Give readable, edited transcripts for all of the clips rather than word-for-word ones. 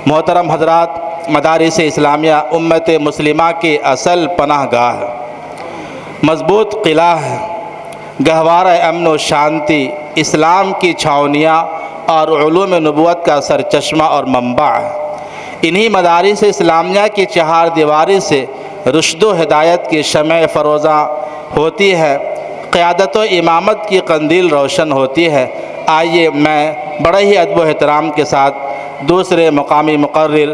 محترم حضرات، مدارس اسلامیہ امت مسلمہ کے اصل پناہ گاہ، مضبوط قلعہ ہے، گہوارہ امن و شانتی، اسلام کی چھاؤنیاں اور علوم نبوت کا سرچشمہ اور منبع ہے۔ انہی مدارس اسلامیہ کی چہار دیواری سے رشد و ہدایت کی شمع فروزاں ہوتی ہے، قیادت و امامت کی قندیل روشن ہوتی ہے۔ آئیے میں بڑے ہی ادب و احترام کے ساتھ دوسرے مقامی مقرر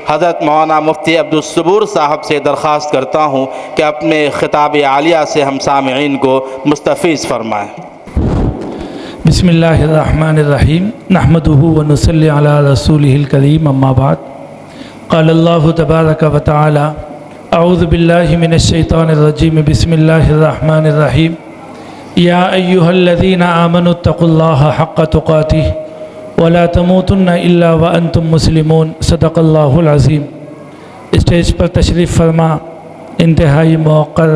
حضرت مولانا مفتی عبدالصبور صاحب سے درخواست کرتا ہوں کہ اپنے خطاب عالیہ سے ہم سامعین کو مستفیض فرمائیں۔ بسم اللہ الرحمن الرحیم، نحمدہ ونصلی علی رسولہ الکریم، اما بعد، قال اللہ تبارک و تعالی اعوذ باللہ من الشیطان الرجیم، بسم اللہ الرحمن الرحیم، یا ایہا الذین آمنوا اتقوا اللہ حق تقاتہ ولا تموتن الا وانتم مسلمون، صدق اللہ العظیم۔ اسٹیج پر تشریف فرما انتہائی موقر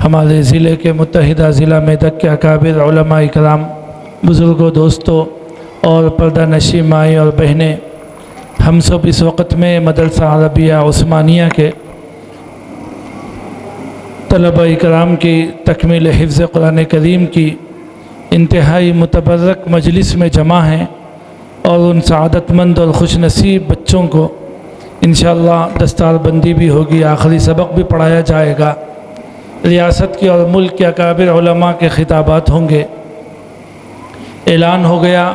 ہمارے ضلع کے متحدہ ضلع میدک کے اکابر علماء کرام، بزرگوں، دوستوں اور پردہ نشین مائیں اور بہنیں، ہم سب اس وقت میں مدرسہ عربیہ عثمانیہ کے طلبہ کرام کی تکمیل حفظ قرآن کریم کی انتہائی متبرک مجلس میں جمع ہیں، اور ان سعادت مند اور خوش نصیب بچوں کو انشاءاللہ دستار بندی بھی ہوگی، آخری سبق بھی پڑھایا جائے گا، ریاست کے اور ملک کے اکابر علماء کے خطابات ہوں گے۔ اعلان ہو گیا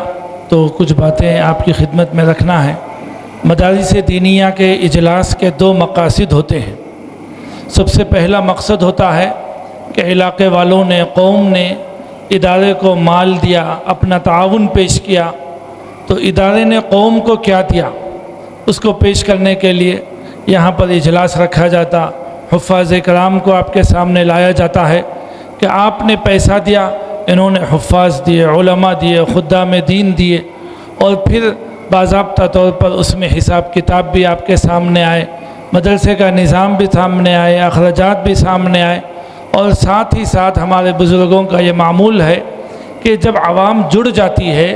تو کچھ باتیں آپ کی خدمت میں رکھنا ہے۔ مدارس دینیہ کے اجلاس کے دو مقاصد ہوتے ہیں۔ سب سے پہلا مقصد ہوتا ہے کہ علاقے والوں نے، قوم نے ادارے کو مال دیا، اپنا تعاون پیش کیا، تو ادارے نے قوم کو کیا دیا اس کو پیش کرنے کے لیے یہاں پر اجلاس رکھا جاتا، حفاظ کرام کو آپ کے سامنے لایا جاتا ہے کہ آپ نے پیسہ دیا، انہوں نے حفاظ دیے، علماء دیے، خدام دین دیے، اور پھر باضابطہ طور پر اس میں حساب کتاب بھی آپ کے سامنے آئے، مدرسے کا نظام بھی سامنے آئے، اخراجات بھی سامنے آئے، اور ساتھ ہی ساتھ ہمارے بزرگوں کا یہ معمول ہے کہ جب عوام جڑ جاتی ہے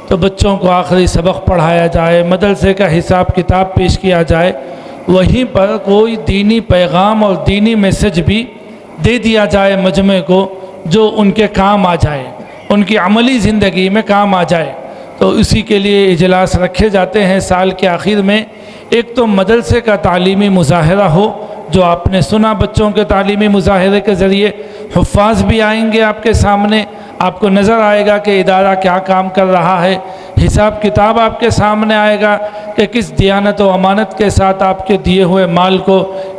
تو بچوں کو آخری سبق پڑھایا جائے، مدرسے کا حساب کتاب پیش کیا جائے، وہیں پر کوئی دینی پیغام اور دینی میسج بھی دے دیا جائے مجمع کو جو ان کے کام آ جائے، ان کی عملی زندگی میں کام آ جائے۔ تو اسی کے لیے اجلاس رکھے جاتے ہیں سال کے آخر میں۔ ایک تو مدرسے کا تعلیمی مظاہرہ ہو، جو آپ نے سنا، بچوں کے تعلیمی مظاہرے کے ذریعے حفاظ بھی آئیں گے آپ کے سامنے، آپ کو نظر آئے گا کہ ادارہ کیا کام کر رہا ہے، حساب کتاب آپ کے سامنے آئے گا کہ کس دیانت و امانت کے ساتھ آپ کے دیے ہوئے مال کو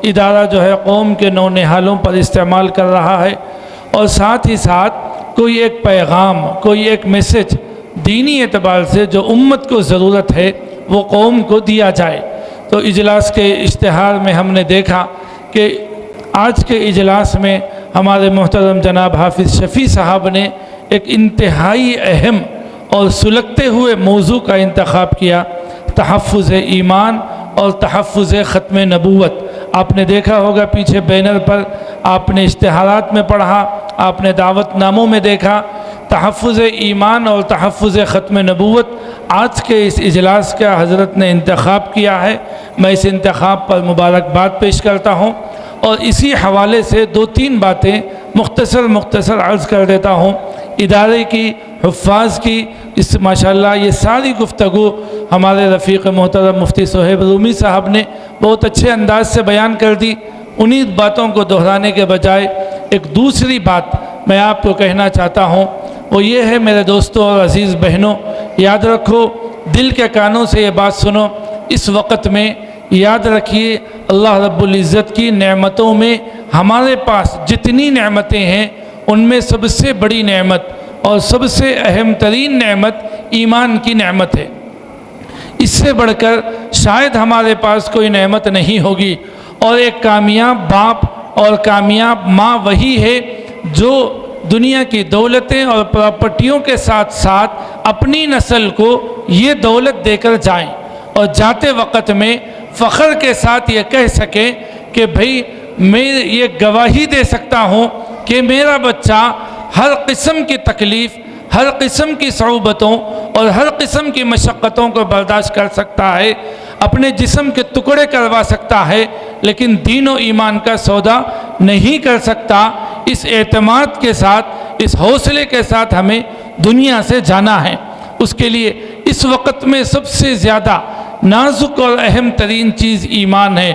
ادارہ جو ہے قوم کے نونہالوں پر استعمال کر رہا ہے، اور ساتھ ہی ساتھ کوئی ایک پیغام، کوئی ایک میسج دینی اعتبار سے جو امت کو ضرورت ہے وہ قوم کو دیا جائے۔ تو اجلاس کے اشتہار میں ہم نے دیکھا کہ آج کے اجلاس میں ہمارے محترم جناب حافظ شفیع صاحب نے ایک انتہائی اہم اور سلگتے ہوئے موضوع کا انتخاب کیا، تحفظ ایمان اور تحفظ ختم نبوت۔ آپ نے دیکھا ہوگا پیچھے بینر پر، آپ نے اشتہارات میں پڑھا، آپ نے دعوت ناموں میں دیکھا، تحفظ ایمان اور تحفظ ختم نبوت آج کے اس اجلاس کا حضرت نے انتخاب کیا ہے۔ میں اس انتخاب پر مبارکباد پیش کرتا ہوں، اور اسی حوالے سے دو تین باتیں مختصر عرض کر دیتا ہوں۔ ادارے کی، حفاظ کی، اس ماشاءاللہ یہ ساری گفتگو ہمارے رفیق محترم مفتی صہیب رومی صاحب نے بہت اچھے انداز سے بیان کر دی۔ انہی باتوں کو دہرانے کے بجائے ایک دوسری بات میں آپ کو کہنا چاہتا ہوں، وہ یہ ہے میرے دوستوں اور عزیز بہنوں، یاد رکھو، دل کے کانوں سے یہ بات سنو، اس وقت میں یاد رکھیے اللہ رب العزت کی نعمتوں میں ہمارے پاس جتنی نعمتیں ہیں ان میں سب سے بڑی نعمت اور سب سے اہم ترین نعمت ایمان کی نعمت ہے۔ اس سے بڑھ کر شاید ہمارے پاس کوئی نعمت نہیں ہوگی، اور ایک کامیاب باپ اور کامیاب ماں وہی ہے جو دنیا کی دولتیں اور پراپرٹیوں کے ساتھ ساتھ اپنی نسل کو یہ دولت دے کر جائیں، اور جاتے وقت میں فخر کے ساتھ یہ کہہ سکیں کہ بھئی میں یہ گواہی دے سکتا ہوں کہ میرا بچہ ہر قسم کی تکلیف، ہر قسم کی صعوبتوں اور ہر قسم کی مشقتوں کو برداشت کر سکتا ہے۔ اپنے جسم کے ٹکڑے کروا سکتا ہے لیکن دین و ایمان کا سودا نہیں کر سکتا۔ اس اعتماد کے ساتھ، اس حوصلے کے ساتھ ہمیں دنیا سے جانا ہے۔ اس کے لیے اس وقت میں سب سے زیادہ نازک اور اہم ترین چیز ایمان ہے،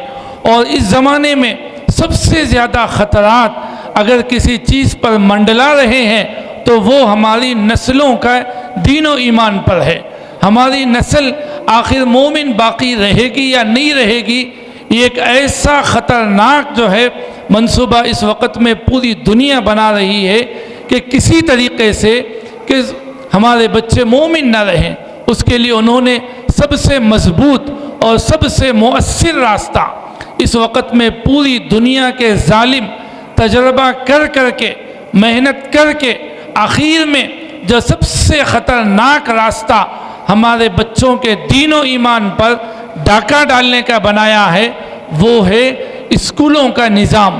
اور اس زمانے میں سب سے زیادہ خطرات اگر کسی چیز پر منڈلا رہے ہیں تو وہ ہماری نسلوں کا دین و ایمان پر ہے۔ ہماری نسل آخر مومن باقی رہے گی یا نہیں رہے گی، یہ ایک ایسا خطرناک جو ہے منصوبہ اس وقت میں پوری دنیا بنا رہی ہے کہ کسی طریقے سے کہ ہمارے بچے مومن نہ رہیں۔ اس کے لیے انہوں نے سب سے مضبوط اور سب سے مؤثر راستہ اس وقت میں پوری دنیا کے ظالم تجربہ کر کر کے، محنت کر کے، آخر میں جو سب سے خطرناک راستہ ہمارے بچوں کے دین و ایمان پر ڈاکہ ڈالنے کا بنایا ہے، وہ ہے اسکولوں کا نظام۔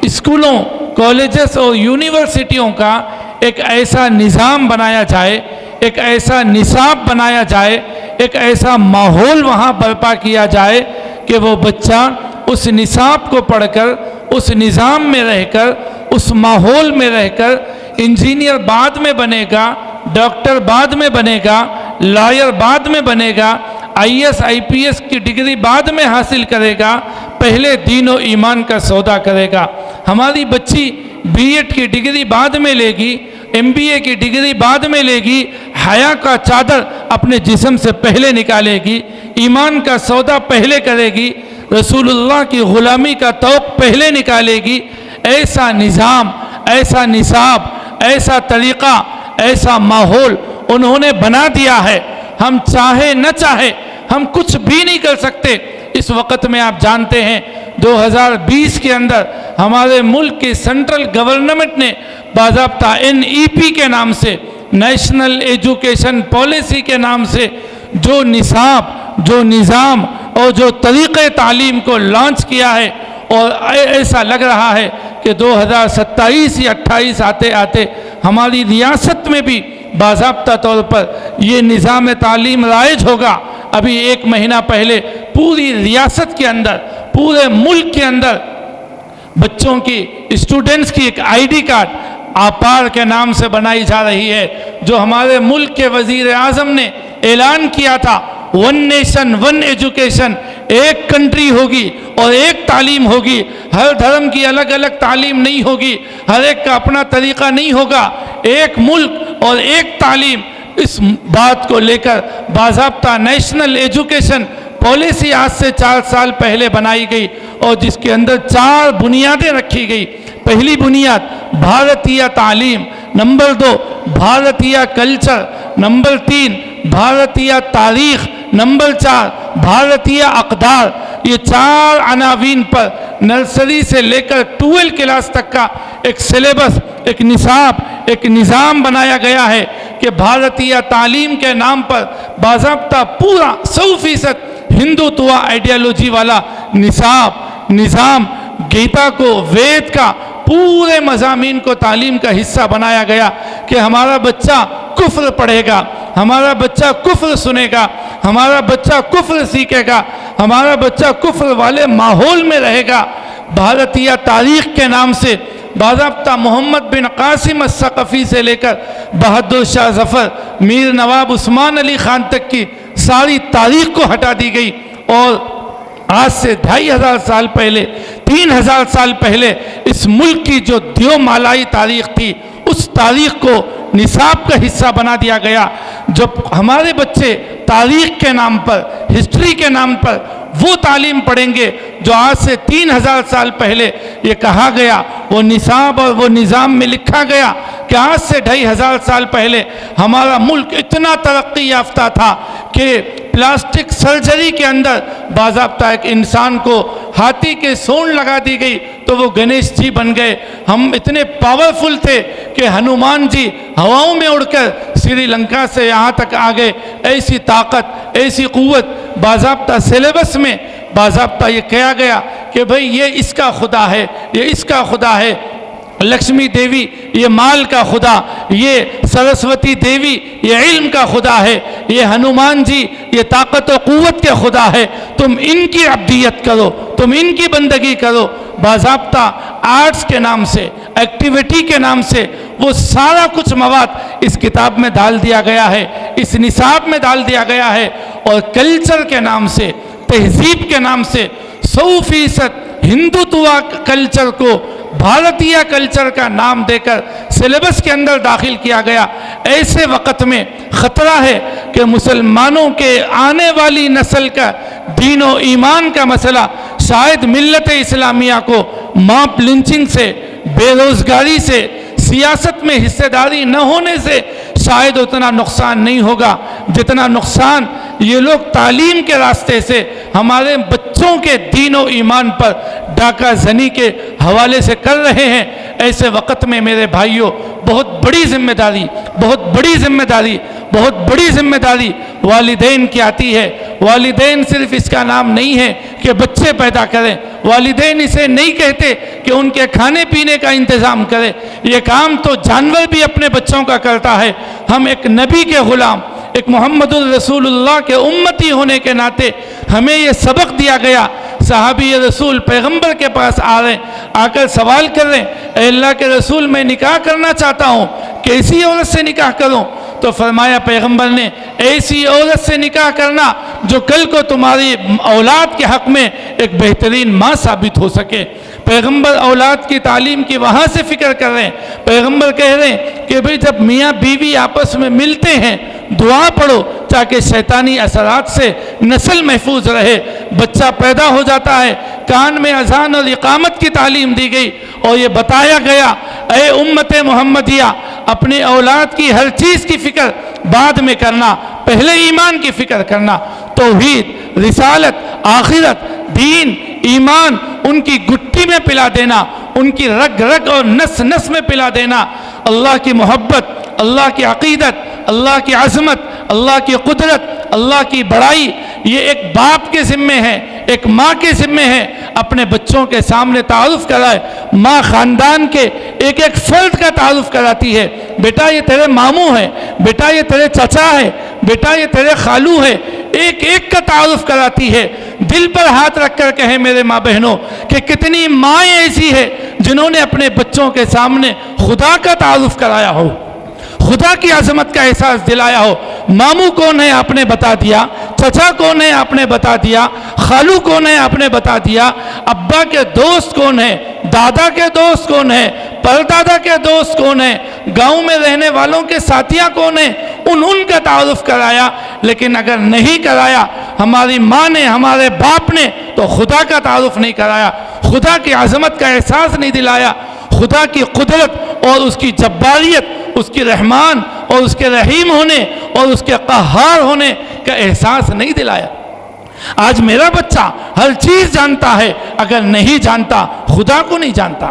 اسکولوں، کالجز اور یونیورسٹیوں کا ایک ایسا نظام بنایا جائے، ایک ایسا نصاب بنایا جائے، ایک ایسا ماحول وہاں برپا کیا جائے کہ وہ بچہ اس نصاب کو پڑھ کر، اس نظام میں رہ کر، اس ماحول میں رہ کر انجینئر بعد میں بنے گا، ڈاکٹر بعد میں بنے گا، لائر بعد میں بنے گا، I S I P S کی ڈگری بعد میں حاصل کرے گا، پہلے دین و ایمان کا سودا کرے گا۔ ہماری بچی بی ایڈ کی ڈگری بعد میں لے گی، ایم بی اے کی ڈگری بعد میں لے گی، حیا کا چادر اپنے جسم سے پہلے نکالے گی، ایمان کا سودا پہلے کرے گی، رسول اللہ کی غلامی کا توق پہلے نکالے گی۔ ایسا نظام، ایسا نصاب، ایسا طریقہ، ایسا ماحول انہوں نے بنا دیا ہے، ہم چاہے نہ چاہے ہم کچھ بھی نہیں کر سکتے۔ اس وقت میں آپ جانتے ہیں 2020 کے اندر ہمارے ملک کی سینٹرل گورنمنٹ نے باضابطہ NEP کے نام سے، نیشنل ایجوکیشن پالیسی کے نام سے جو نصاب، جو نظام اور جو طریقہ تعلیم کو لانچ کیا ہے، اور ایسا لگ رہا ہے کہ 2027 یا 28 آتے آتے ہماری ریاست میں بھی باضابطہ طور پر یہ نظام تعلیم رائج ہوگا۔ ابھی ایک مہینہ پہلے پوری ریاست کے اندر، پورے ملک کے اندر بچوں کی، اسٹوڈنٹس کی ایک ID کارڈ آپار کے نام سے بنائی جا رہی ہے، جو ہمارے ملک کے وزیر اعظم نے اعلان کیا تھا، ون نیشن ون ایجوکیشن، ایک کنٹری ہوگی اور ایک تعلیم ہوگی، ہر دھرم کی الگ الگ تعلیم نہیں ہوگی، ہر ایک کا اپنا طریقہ نہیں ہوگا، ایک ملک اور ایک تعلیم۔ اس بات کو لے کر باضابطہ نیشنل ایجوکیشن پالیسی آج سے 4 سال پہلے بنائی گئی، اور جس کے اندر 4 بنیادیں رکھی گئی۔ پہلی بنیاد بھارتیہ تعلیم، نمبر 2 بھارتیہ کلچر، نمبر 3 بھارتیہ تاریخ، نمبر 4 بھارتیہ اقدار۔ یہ 4 عناوین پر نرسری سے لے کر 12 کلاس تک کا ایک سلیبس، ایک نصاب، ایک نظام بنایا گیا ہے کہ بھارتیہ تعلیم کے نام پر باضابطہ پورا 100% ہندوتوا آئیڈیالوجی والا نظام، گیتا کو، وید کا، پورے مضامین کو تعلیم کا حصہ بنایا گیا کہ ہمارا بچہ کفر پڑھے گا، ہمارا بچہ کفر سنے گا، ہمارا بچہ کفر سیکھے گا، ہمارا بچہ کفر والے ماحول میں رہے گا۔ بھارتیہ تاریخ کے نام سے باضابطہ محمد بن قاسم الثقفی سے لے کر بہادر شاہ ظفر، میر نواب عثمان علی خان تک کی ساری تاریخ کو ہٹا دی گئی، اور آج سے 2500 سال پہلے، 3000 سال پہلے اس ملک کی جو دیو مالائی تاریخ تھی، اس تاریخ کو نصاب کا حصہ بنا دیا گیا۔ جب ہمارے بچے تاریخ کے نام پر، ہسٹری کے نام پر وہ تعلیم پڑھیں گے جو آج سے 3000 سال پہلے یہ کہا گیا، وہ نصاب اور وہ نظام میں لکھا گیا کہ آج سے 2500 سال پہلے ہمارا ملک اتنا ترقی یافتہ تھا کہ پلاسٹک سرجری کے اندر باضابطہ ایک انسان کو ہاتھی کے سونڈ لگا دی گئی تو وہ گنیش جی بن گئے۔ ہم اتنے پاورفل تھے کہ ہنومان جی ہواؤں میں اڑ کر سری لنکا سے یہاں تک آ گئے۔ ایسی طاقت، ایسی قوت باضابطہ سلیبس میں باضابطہ یہ کہا گیا کہ بھئی یہ اس کا خدا ہے، یہ اس کا خدا ہے۔ لکشمی دیوی یہ مال کا خدا، یہ سرسوتی دیوی یہ علم کا خدا ہے، یہ ہنومان جی یہ طاقت و قوت کے خدا ہے، تم ان کی عبدیت کرو، تم ان کی بندگی کرو۔ باضابطہ آرٹس کے نام سے، ایکٹیویٹی کے نام سے وہ سارا کچھ مواد اس کتاب میں ڈال دیا گیا ہے، اس نصاب میں ڈال دیا گیا ہے، اور کلچر کے نام سے، تہذیب کے نام سے 100% ہندوتوا کلچر کو بھارتیہ کلچر کا نام دے کر سلیبس کے اندر داخل کیا گیا۔ ایسے وقت میں خطرہ ہے کہ مسلمانوں کے آنے والی نسل کا دین و ایمان کا مسئلہ شاید ملت اسلامیہ کو ماپ لنچنگ سے، بے روزگاری سے، سیاست میں حصہ داری نہ ہونے سے شاید اتنا نقصان نہیں ہوگا جتنا نقصان یہ لوگ تعلیم کے راستے سے ہمارے بچوں کے دین و ایمان پر ڈاکہ زنی کے حوالے سے کر رہے ہیں۔ ایسے وقت میں میرے بھائیوں، بہت بڑی ذمہ داری والدین کی آتی ہے۔ والدین صرف اس کا نام نہیں ہے کہ بچے پیدا کریں، والدین اسے نہیں کہتے کہ ان کے کھانے پینے کا انتظام کرے، یہ کام تو جانور بھی اپنے بچوں کا کرتا ہے۔ ہم ایک نبی کے غلام، ایک محمد الرسول اللہ کے امتی ہونے کے ناطے ہمیں یہ سبق دیا گیا۔ صحابی رسول پیغمبر کے پاس آ رہے ہیں، آ کر سوال کر رہے ہیں، اے اللہ کے رسول میں نکاح کرنا چاہتا ہوں، کیسی عورت سے نکاح کروں؟ تو فرمایا پیغمبر نے، ایسی عورت سے نکاح کرنا جو کل کو تمہاری اولاد کے حق میں ایک بہترین ماں ثابت ہو سکے۔ پیغمبر اولاد کی تعلیم کی وہاں سے فکر کر رہے ہیں۔ پیغمبر کہہ رہے ہیں کہ بھئی جب میاں بیوی آپس میں ملتے ہیں دعا پڑھو تاکہ شیطانی اثرات سے نسل محفوظ رہے۔ بچہ پیدا ہو جاتا ہے، کان میں اذان اور اقامت کی تعلیم دی گئی اور یہ بتایا گیا، اے امت محمدیہ، اپنی اولاد کی ہر چیز کی فکر بعد میں کرنا، پہلے ایمان کی فکر کرنا۔ توحید، رسالت، آخرت، دین، ایمان ان کی گٹی میں پلا دینا، ان کی رگ رگ اور نس نس میں پلا دینا۔ اللہ کی محبت، اللہ کی عقیدت، اللہ کی عظمت، اللہ کی قدرت، اللہ کی بڑائی، یہ ایک باپ کے ذمے ہے، ایک ماں کے ذمے ہے، اپنے بچوں کے سامنے تعارف کرائے۔ ماں خاندان کے ایک ایک فرد کا تعارف کراتی ہے، بیٹا یہ تیرے ماموں ہے، بیٹا یہ تیرے چچا ہے، بیٹا یہ تیرے خالو ہے، ایک ایک کا تعارف کراتی ہے۔ دل پر ہاتھ رکھ کر کہیں میرے ماں بہنوں کہ کتنی مائیں ایسی ہیں جنہوں نے اپنے بچوں کے سامنے خدا کا تعارف کرایا ہو، خدا کی عظمت کا احساس دلایا ہو۔ ماموں کون ہے آپ نے بتا دیا، چچا کون ہے آپ نے بتا دیا، خالو کون ہے آپ نے بتا دیا، ابا کے دوست کون ہے، دادا کے دوست کون ہے، پردادا کے دوست کون ہے، گاؤں میں رہنے والوں کے ساتھیاں کون ہیں، ان کا تعارف کرایا۔ لیکن اگر نہیں کرایا، ہماری ماں نے، ہمارے باپ نے، تو خدا کا تعارف نہیں کرایا، خدا کی عظمت کا احساس نہیں دلایا، خدا کی قدرت اور اس کی جباریت، اس کی رحمان اور اس کے رحیم ہونے اور اس کے قہار ہونے کا احساس نہیں دلایا۔ آج میرا بچہ ہر چیز جانتا ہے، اگر نہیں جانتا خدا کو نہیں جانتا۔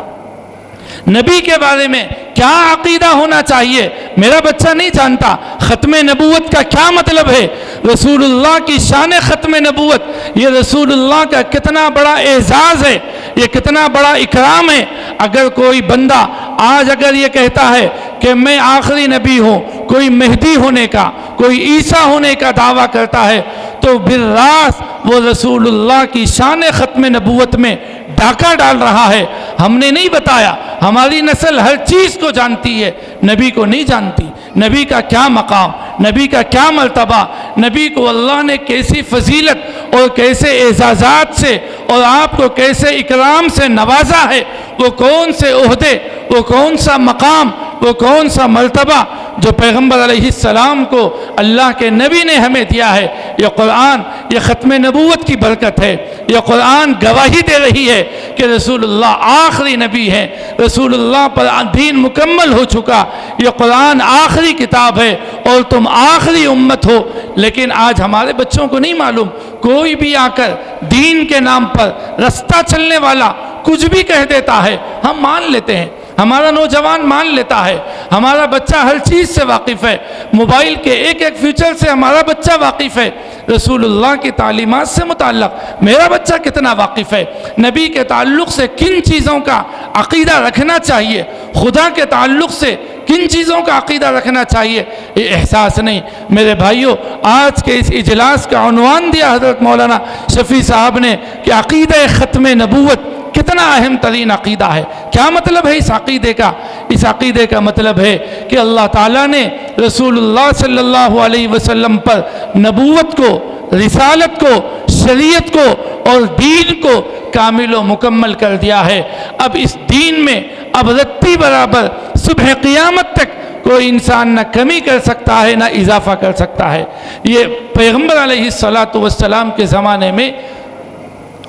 نبی کے بارے میں کیا عقیدہ ہونا چاہیے میرا بچہ نہیں جانتا۔ ختم نبوت کا کیا مطلب ہے، رسول اللہ کی شان ختم نبوت، یہ رسول اللہ کا کتنا بڑا اعزاز ہے، یہ کتنا بڑا اکرام ہے۔ اگر کوئی بندہ آج اگر یہ کہتا ہے کہ میں آخری نبی ہوں، کوئی مہدی ہونے کا، کوئی عیسیٰ ہونے کا دعویٰ کرتا ہے، تو بالراست وہ رسول اللہ کی شان ختم نبوت میں ڈاکہ ڈال رہا ہے۔ ہم نے نہیں بتایا، ہماری نسل ہر چیز کو جانتی ہے، نبی کو نہیں جانتی۔ نبی کا کیا مقام، نبی کا کیا مرتبہ، نبی کو اللہ نے کیسی فضیلت اور کیسے اعزازات سے اور آپ کو کیسے اکرام سے نوازا ہے، وہ کون سے عہدے، وہ کون سا مقام، وہ کون سا مرتبہ جو پیغمبر علیہ السلام کو اللہ کے نبی نے ہمیں دیا ہے۔ یہ قرآن، یہ ختم نبوت کی برکت ہے۔ یہ قرآن گواہی دے رہی ہے کہ رسول اللہ آخری نبی ہے، رسول اللہ پر دین مکمل ہو چکا، یہ قرآن آخری کتاب ہے اور تم آخری امت ہو۔ لیکن آج ہمارے بچوں کو نہیں معلوم، کوئی بھی آ کر دین کے نام پر رستہ چلنے والا کچھ بھی کہہ دیتا ہے، ہم مان لیتے ہیں، ہمارا نوجوان مان لیتا ہے، ہمارا بچہ ہر چیز سے واقف ہے، موبائل کے ایک ایک فیچر سے ہمارا بچہ واقف ہے۔ رسول اللہ کی تعلیمات سے متعلق میرا بچہ کتنا واقف ہے، نبی کے تعلق سے کن چیزوں کا عقیدہ رکھنا چاہیے، خدا کے تعلق سے کن چیزوں کا عقیدہ رکھنا چاہیے یہ احساس نہیں۔ میرے بھائیوں، آج کے اس اجلاس کا عنوان دیا حضرت مولانا شفیع صاحب نے کہ عقیدہ ختم نبوت کتنا اہم ترین عقیدہ ہے۔ کیا مطلب ہے اس عقیدے کا؟ اس عقیدے کا مطلب ہے کہ اللہ تعالیٰ نے رسول اللہ صلی اللہ علیہ وسلم پر نبوت کو، رسالت کو، شریعت کو اور دین کو کامل و مکمل کر دیا ہے۔ اب اس دین میں اب رتی برابر صبح قیامت تک کوئی انسان نہ کمی کر سکتا ہے نہ اضافہ کر سکتا ہے۔ یہ پیغمبر علیہ السلام کے زمانے میں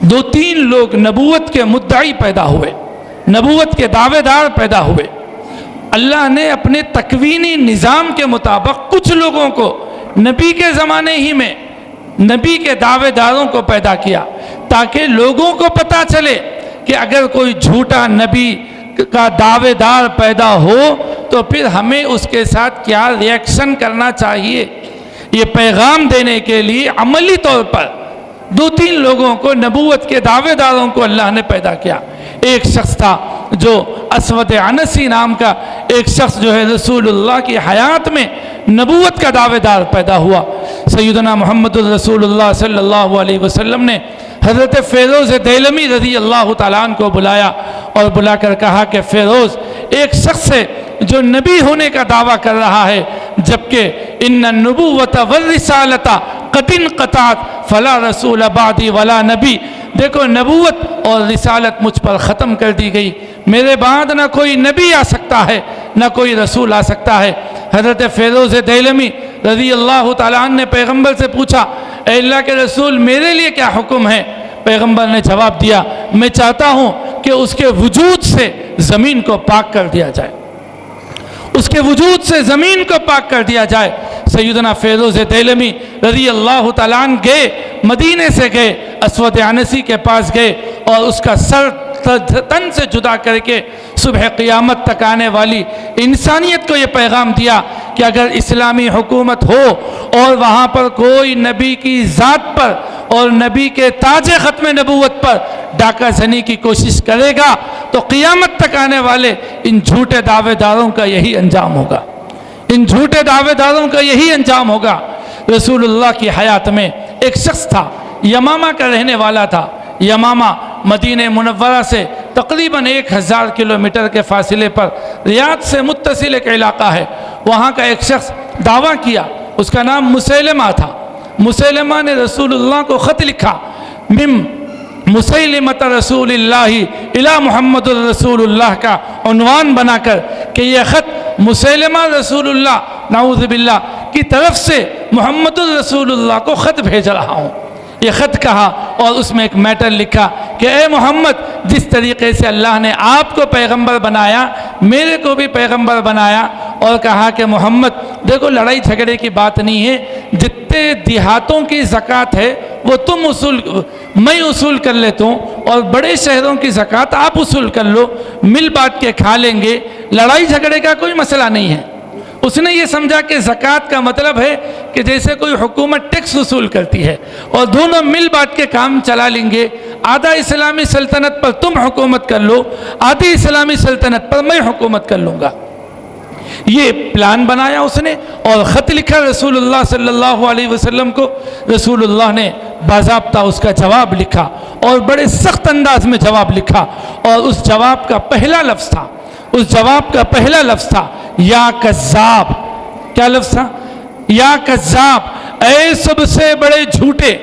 2-3 لوگ نبوت کے مدعی پیدا ہوئے، نبوت کے دعوے دار پیدا ہوئے۔ اللہ نے اپنے تکوینی نظام کے مطابق کچھ لوگوں کو نبی کے زمانے ہی میں نبی کے دعوے داروں کو پیدا کیا تاکہ لوگوں کو پتہ چلے کہ اگر کوئی جھوٹا نبی کا دعوے دار پیدا ہو تو پھر ہمیں اس کے ساتھ کیا ریئیکشن کرنا چاہیے۔ یہ پیغام دینے کے لیے عملی طور پر 2-3 لوگوں کو، نبوت کے دعوے داروں کو اللہ نے پیدا کیا۔ ایک شخص تھا جو اسود عنسی نام کا ایک شخص جو ہے رسول اللہ کی حیات میں نبوت کا دعوے دار پیدا ہوا۔ سیدنا محمد الرسول اللہ صلی اللہ علیہ وسلم نے حضرت فیروز دیلمی رضی اللہ تعالیٰ عنہ کو بلایا اور بلا کر کہا کہ فیروز، ایک شخص ہے جو نبی ہونے کا دعویٰ کر رہا ہے جبکہ ان النبوۃ والرسالۃ قد انقطعت فلا رسول بعدی ولا نبی۔ دیکھو، نبوت اور رسالت مجھ پر ختم کر دی گئی، میرے بعد نہ کوئی نبی آ سکتا ہے نہ کوئی رسول آ سکتا ہے۔ حضرت فیروز دیلمی رضی اللہ تعالیٰ عنہ نے پیغمبر سے پوچھا، اے اللہ کے رسول، میرے لیے کیا حکم ہے؟ پیغمبر نے جواب دیا، میں چاہتا ہوں کہ اس کے وجود سے زمین کو پاک کر دیا جائے، اس کے وجود سے زمین کو پاک کر دیا جائے۔ سیدنا فیروز دیلمی رضی اللہ تعالیٰ عنہ گئے، مدینے سے گئے، اسود عنسی کے پاس گئے اور اس کا سر تن سے جدا کر کے صبح قیامت تک آنے والی انسانیت کو یہ پیغام دیا کہ اگر اسلامی حکومت ہو اور وہاں پر کوئی نبی کی ذات پر اور نبی کے تاج ختم نبوت پر ڈاکہ زنی کی کوشش کرے گا تو قیامت تک آنے والے ان جھوٹے دعوے داروں کا یہی انجام ہوگا، ان جھوٹے دعوے داروں کا یہی انجام ہوگا۔ رسول اللہ کی حیات میں ایک شخص تھا، یمامہ کا رہنے والا تھا۔ یمامہ مدینہ منورہ سے تقریباً 1000 کلومیٹر کے فاصلے پر ریاض سے متصل ایک علاقہ ہے۔ وہاں کا ایک شخص دعویٰ کیا، اس کا نام مسیلمہ تھا۔ مسیلمہ نے رسول اللہ کو خط لکھا، من مسیلمۃ رسول اللہ الی محمد الرسول اللہ کا عنوان بنا کر کہ یہ خط مسیلمہ رسول اللہ نعوذ باللہ کی طرف سے محمد الرسول اللہ کو خط بھیج رہا ہوں۔ یہ خط کہا اور اس میں ایک میٹر لکھا کہ اے محمد، جس طریقے سے اللہ نے آپ کو پیغمبر بنایا میرے کو بھی پیغمبر بنایا، اور کہا کہ محمد دیکھو، لڑائی جھگڑے کی بات نہیں ہے، جتنے دیہاتوں کی زکوٰۃ ہے وہ میں اصول کر لیتا ہوں اور بڑے شہروں کی زکوٰۃ آپ اصول کر لو، مل بانٹ کے کھا لیں گے، لڑائی جھگڑے کا کوئی مسئلہ نہیں ہے۔ اس نے یہ سمجھا کہ زکوٰۃ کا مطلب ہے کہ جیسے کوئی حکومت ٹیکس وصول کرتی ہے اور دونوں مل بانٹ کے کام چلا لیں گے، آدھا اسلامی سلطنت پر تم حکومت کر لو، آدھی اسلامی سلطنت پر میں حکومت کر لوں گا۔ یہ پلان بنایا اس نے اور خط لکھا رسول اللہ صلی اللہ علیہ وسلم کو۔ رسول اللہ نے باضابطہ اس کا جواب لکھا اور بڑے سخت انداز میں جواب لکھا، اور اس جواب کا پہلا لفظ تھا، اس جواب کا پہلا لفظ تھا یا کذاب۔ کیا لفظ تھا؟ یا کذاب، اے سب سے بڑے جھوٹے۔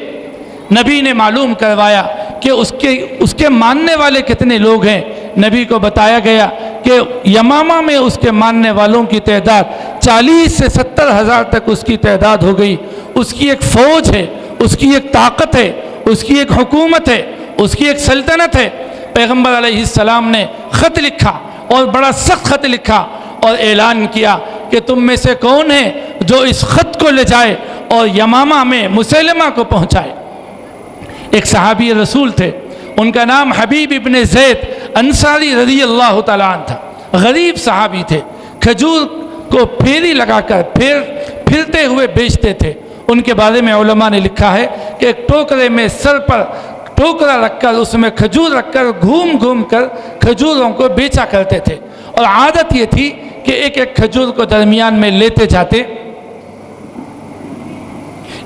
نبی نے معلوم کروایا کہ اس کے ماننے والے کتنے لوگ ہیں۔ نبی کو بتایا گیا کہ یمامہ میں اس کے ماننے والوں کی تعداد 40 سے 70 ہزار تک اس کی تعداد ہو گئی۔ اس کی ایک فوج ہے، اس کی ایک طاقت ہے، اس کی ایک حکومت ہے، اس کی ایک سلطنت ہے۔ پیغمبر علیہ السلام نے خط لکھا اور بڑا سخت خط لکھا اور اعلان کیا کہ تم میں سے کون ہے جو اس خط کو لے جائے اور یمامہ میں مسیلمہ کو پہنچائے۔ ایک صحابی رسول تھے، ان کا نام حبیب ابن زید انصاری رضی اللہ تعالیٰ عنہ تھا۔ غریب صحابی تھے، کھجور کو پھیری لگا کر پھرتے ہوئے بیچتے تھے۔ ان کے بارے میں علماء نے لکھا ہے کہ ایک ٹوکرے میں سر پر ٹوکرا رکھ کر اس میں کھجور رکھ کر گھوم گھوم کر کھجوروں کو بیچا کرتے تھے، اور عادت یہ تھی کہ ایک ایک کھجور کو درمیان میں لیتے جاتے،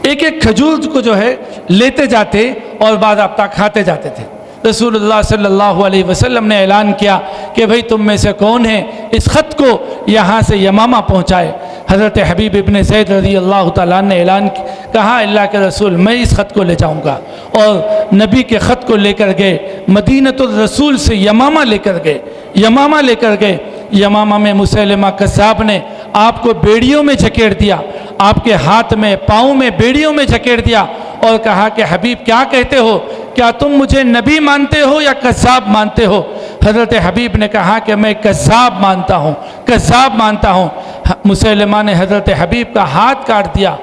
ایک ایک کھجور کو جو ہے لیتے جاتے اور باضابطہ کھاتے جاتے تھے۔ رسول اللہ صلی اللہ علیہ وسلم نے اعلان کیا کہ بھئی تم میں سے کون ہے اس خط کو یہاں سے یمامہ پہنچائے۔ حضرت حبیب ابن زید رضی اللہ تعالیٰ نے اعلان کہا اللہ کے رسول میں اس خط کو لے جاؤں گا، اور نبی کے خط کو لے کر گئے، مدینۃ الرسول سے یمامہ لے کر گئے، یمامہ لے کر گئے۔ یمامہ میں مسیلمہ کذاب نے آپ کو بیڑیوں میں جکیڑ دیا، آپ کے ہاتھ میں پاؤں میں بیڑیوں میں جکیڑ دیا اور کہا کہ حبیب کیا کہتے ہو، کیا تم مجھے نبی مانتے ہو یا کذاب مانتے ہو؟ حضرت حبیب نے کہا کہ میں کذاب مانتا ہوں، کذاب مانتا ہوں۔ مسیلمہ نے حضرت حبیب کا ہاتھ کاٹ دیا،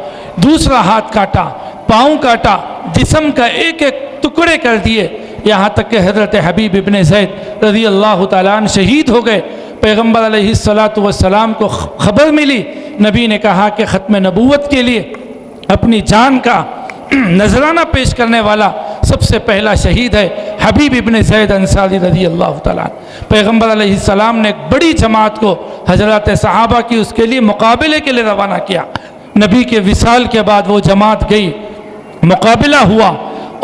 دوسرا ہاتھ کاٹا، پاؤں کاٹا، جسم کا ایک ایک ٹکڑے کر دیے، یہاں تک کہ حضرت حبیب ابن زید رضی اللہ تعالیٰ عنہ شہید ہو گئے۔ پیغمبر علیہ السلام کو خبر ملی، نبی نے کہا کہ ختم نبوت کے لیے اپنی جان کا نذرانہ پیش کرنے والا سب سے پہلا شہید ہے حبیب ابن زید انصاری رضی اللہ تعالیٰ عنہ۔ پیغمبر علیہ السلام نے ایک بڑی جماعت کو حضرات صحابہ کی اس کے لیے مقابلے کے لیے روانہ کیا۔ نبی کے وصال کے بعد وہ جماعت گئی، مقابلہ ہوا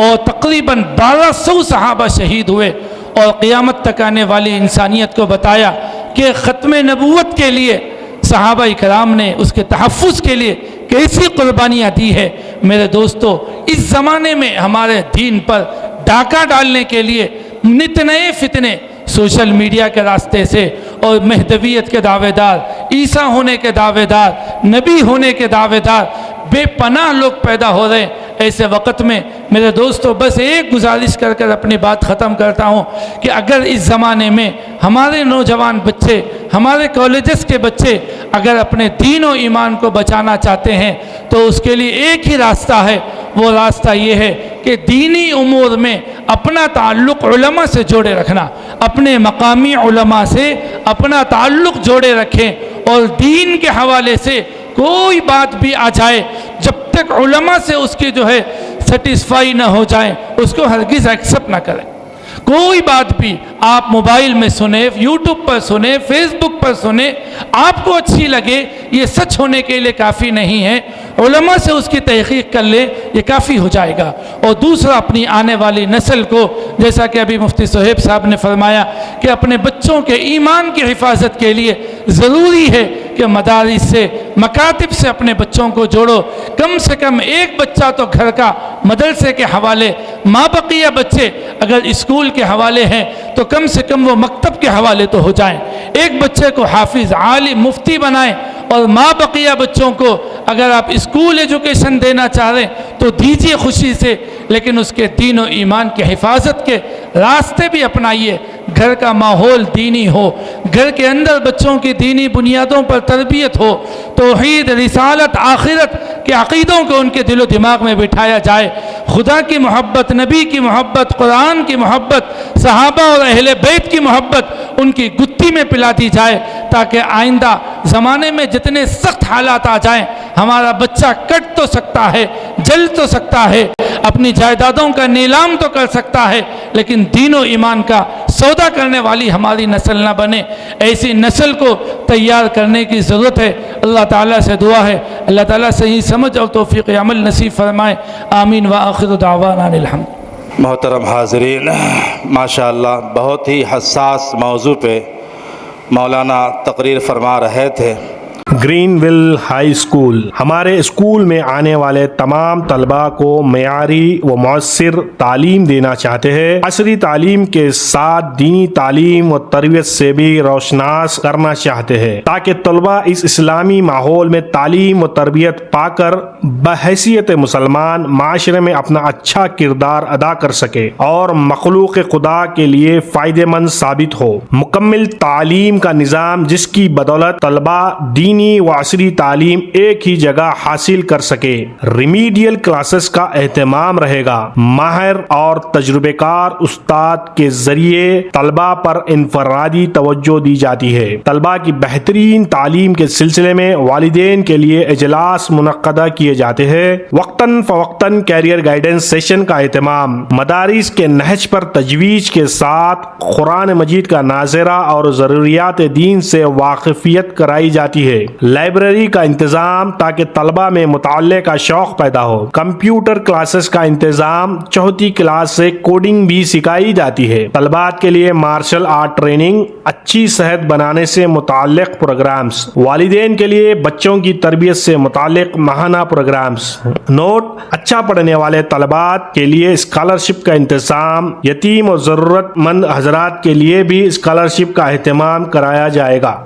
اور تقریباً 1200 صحابہ شہید ہوئے، اور قیامت تک آنے والی انسانیت کو بتایا کہ ختم نبوت کے لیے صحابہ کرام نے اس کے تحفظ کے لیے کیسی قربانیاں دی ہے۔ میرے دوستو، اس زمانے میں ہمارے دین پر ڈاکہ ڈالنے کے لیے نت نئے فتنے سوشل میڈیا کے راستے سے، اور مہدویت کے دعوے دار، عیسیٰ ہونے کے دعوے دار، نبی ہونے کے دعوے دار بے پناہ لوگ پیدا ہو رہے ہیں۔ ایسے وقت میں میرے دوستو بس ایک گزارش کر اپنی بات ختم کرتا ہوں کہ اگر اس زمانے میں ہمارے نوجوان بچے، ہمارے کالجز کے بچے اگر اپنے دین و ایمان کو بچانا چاہتے ہیں تو اس کے لیے ایک ہی راستہ ہے، وہ راستہ یہ ہے کہ دینی امور میں اپنا تعلق علماء سے جوڑے رکھنا، اپنے مقامی علماء سے اپنا تعلق جوڑے رکھیں، اور دین کے حوالے سے کوئی بات بھی آ جائے جب تک علماء سے اس کی جو ہے سیٹسفائی نہ ہو جائے اس کو ہرگز ایکسپٹ نہ کریں۔ کوئی بات بھی آپ موبائل میں سنیں، یوٹیوب پر سنیں، فیس بک پر سنیں، آپ کو اچھی لگے، یہ سچ ہونے کے لیے کافی نہیں ہے، علماء سے اس کی تحقیق کر لے، یہ کافی ہو جائے گا۔ اور دوسرا، اپنی آنے والی نسل کو، جیسا کہ ابھی مفتی صہیب صاحب نے فرمایا کہ اپنے بچوں کے ایمان کی حفاظت کے لیے ضروری ہے کہ مدارس سے، مکاتب سے اپنے بچوں کو جوڑو، کم سے کم ایک بچہ تو گھر کا مدرسے کے حوالے، ماں بقیہ بچے اگر اسکول کے حوالے ہیں تو کم سے کم وہ مکتب کے حوالے تو ہو جائیں، ایک بچے کو حافظ، عالم، مفتی بنائیں، اور ماں بقیہ بچوں کو اگر آپ اسکول ایجوکیشن دینا چاہ رہے ہیں تو دیجیے خوشی سے، لیکن اس کے دین و ایمان کی حفاظت کے راستے بھی اپنائیے۔ گھر کا ماحول دینی ہو، گھر کے اندر بچوں کی دینی بنیادوں پر تربیت ہو، توحید، رسالت، آخرت کے عقیدوں کو ان کے دل و دماغ میں بٹھایا جائے، خدا کی محبت، نبی کی محبت، قرآن کی محبت، صحابہ اور اہل بیت کی محبت ان کی گتھی میں پلا دی جائے، تاکہ آئندہ زمانے میں جتنے سخت حالات آ جائیں ہمارا بچہ کٹ تو سکتا ہے، جل تو سکتا ہے، اپنی جائیدادوں کا نیلام تو کر سکتا ہے، لیکن دین و ایمان کا سودا کرنے والی ہماری نسل نہ بنے۔ ایسی نسل کو تیار کرنے کی ضرورت ہے۔ اللہ تعالیٰ سے دعا ہے اللہ تعالیٰ صحیح سمجھ اور توفیق عمل نصیب فرمائے۔ آمین وآخر دعوانا الحمد۔ محترم حاضرین، ماشاءاللہ بہت ہی حساس موضوع پہ مولانا تقریر فرما رہے تھے۔ گرین ویل ہائی اسکول ہمارے اسکول میں آنے والے تمام طلباء کو معیاری و مؤثر تعلیم دینا چاہتے ہیں۔ عصری تعلیم کے ساتھ دینی تعلیم و تربیت سے بھی روشناس کرنا چاہتے ہیں، تاکہ طلباء اس اسلامی ماحول میں تعلیم و تربیت پا کر بحیثیت مسلمان معاشرے میں اپنا اچھا کردار ادا کر سکے اور مخلوق خدا کے لیے فائدہ مند ثابت ہو۔ مکمل تعلیم کا نظام جس کی بدولت طلباء دینی دینی و عصری تعلیم ایک ہی جگہ حاصل کر سکے۔ ریمیڈیل کلاسز کا اہتمام رہے گا۔ ماہر اور تجربے کار استاد کے ذریعے طلباء پر انفرادی توجہ دی جاتی ہے۔ طلباء کی بہترین تعلیم کے سلسلے میں والدین کے لیے اجلاس منعقدہ کیے جاتے ہیں۔ وقتاً فوقتاً کیریئر گائیڈنس سیشن کا اہتمام۔ مدارس کے نہج پر تجویز کے ساتھ قرآن مجید کا ناظرہ اور ضروریات دین سے واقفیت کرائی جاتی ہے۔ لائبریری کا انتظام تاکہ طلباء میں مطالعے کا شوق پیدا ہو۔ کمپیوٹر کلاسز کا انتظام، چوتھی کلاس سے کوڈنگ بھی سکھائی جاتی ہے۔ طلباء کے لیے مارشل آرٹ ٹریننگ، اچھی صحت بنانے سے متعلق پروگرامز، والدین کے لیے بچوں کی تربیت سے متعلق ماہانہ پروگرامز۔ نوٹ: اچھا پڑھنے والے طلباء کے لیے اسکالرشپ کا انتظام، یتیم اور ضرورت مند حضرات کے لیے بھی اسکالرشپ کا اہتمام کرایا جائے گا۔